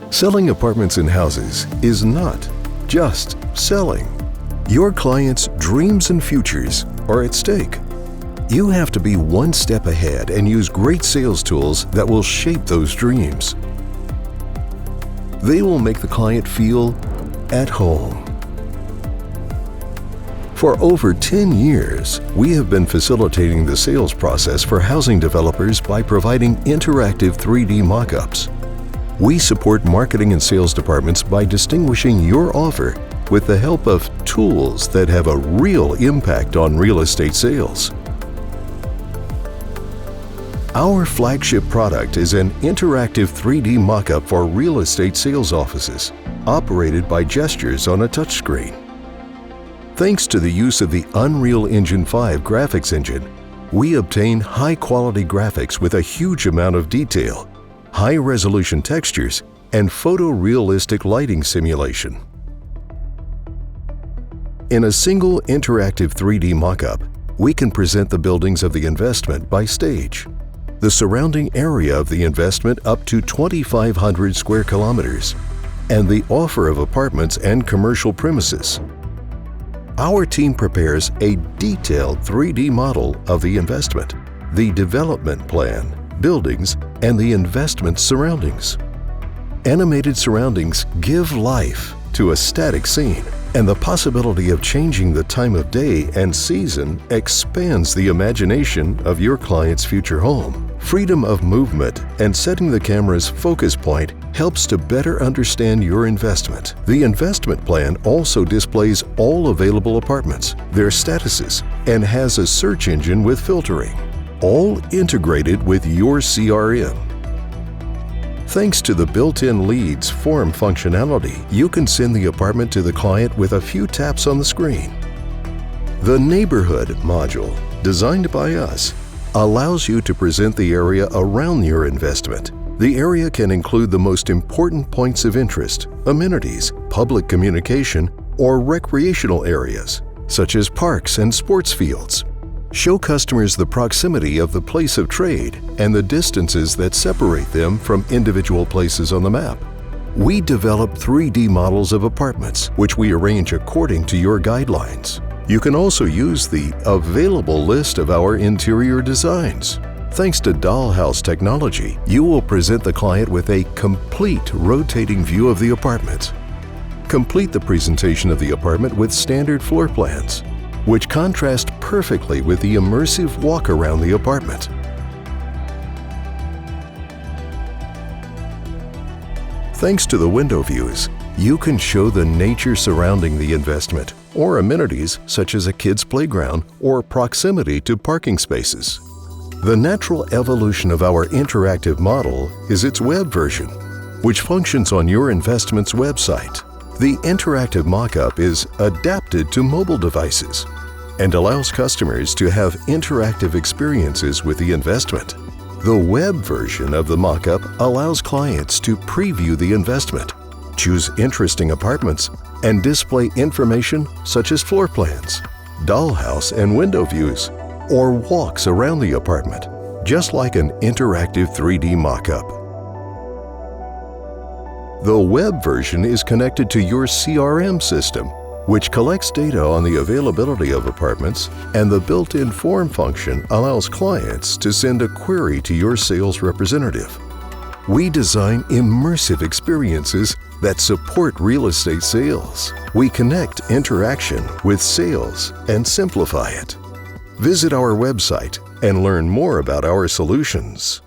Selling apartments and houses is not just selling. Your clients' dreams and futures are at stake. You have to be one step ahead and use great sales tools that will shape those dreams. They will make the client feel at home. For over 10 years, we have been facilitating the sales process for housing developers by providing interactive 3D mock-ups. We support marketing and sales departments by distinguishing your offer with the help of tools that have a real impact on real estate sales. Our flagship product is an interactive 3D mock-up for real estate sales offices, operated by gestures on a touchscreen. Thanks to the use of the Unreal Engine 5 graphics engine, we obtain high-quality graphics with a huge amount of detail, high-resolution textures, and photorealistic lighting simulation. In a single interactive 3D mock-up, we can present the buildings of the investment by stage, the surrounding area of the investment up to 2,500 square kilometers, and the offer of apartments and commercial premises. Our team prepares a detailed 3D model of the investment, the development plan, buildings, and the investment surroundings. Animated surroundings give life to a static scene, and the possibility of changing the time of day and season expands the imagination of your client's future home. Freedom of movement and setting the camera's focus point helps to better understand your investment. The investment plan also displays all available apartments, their statuses, and has a search engine with filtering, all integrated with your CRM. Thanks to the built-in leads form functionality, you can send the apartment to the client with a few taps on the screen. The Neighborhood module, designed by us, allows you to present the area around your investment. The area can include the most important points of interest, amenities, public communication, or recreational areas, such as parks and sports fields. Show customers the proximity of the place of trade and the distances that separate them from individual places on the map. We develop 3D models of apartments, which we arrange according to your guidelines. You can also use the available list of our interior designs. Thanks to dollhouse technology, you will present the client with a complete rotating view of the apartment. Complete the presentation of the apartment with standard floor plans, which contrast perfectly with the immersive walk around the apartment. Thanks to the window views, you can show the nature surrounding the investment or amenities such as a kid's playground or proximity to parking spaces. The natural evolution of our interactive model is its web version, which functions on your investment's website. The interactive mock-up is adapted to mobile devices and allows customers to have interactive experiences with the investment. The web version of the mock-up allows clients to preview the investment, choose interesting apartments, and display information such as floor plans, dollhouse and window views, or walks around the apartment, just like an interactive 3D mock-up. The web version is connected to your CRM system, which collects data on the availability of apartments, and the built-in form function allows clients to send a query to your sales representative. We design immersive experiences that support real estate sales. We connect interaction with sales and simplify it. Visit our website and learn more about our solutions.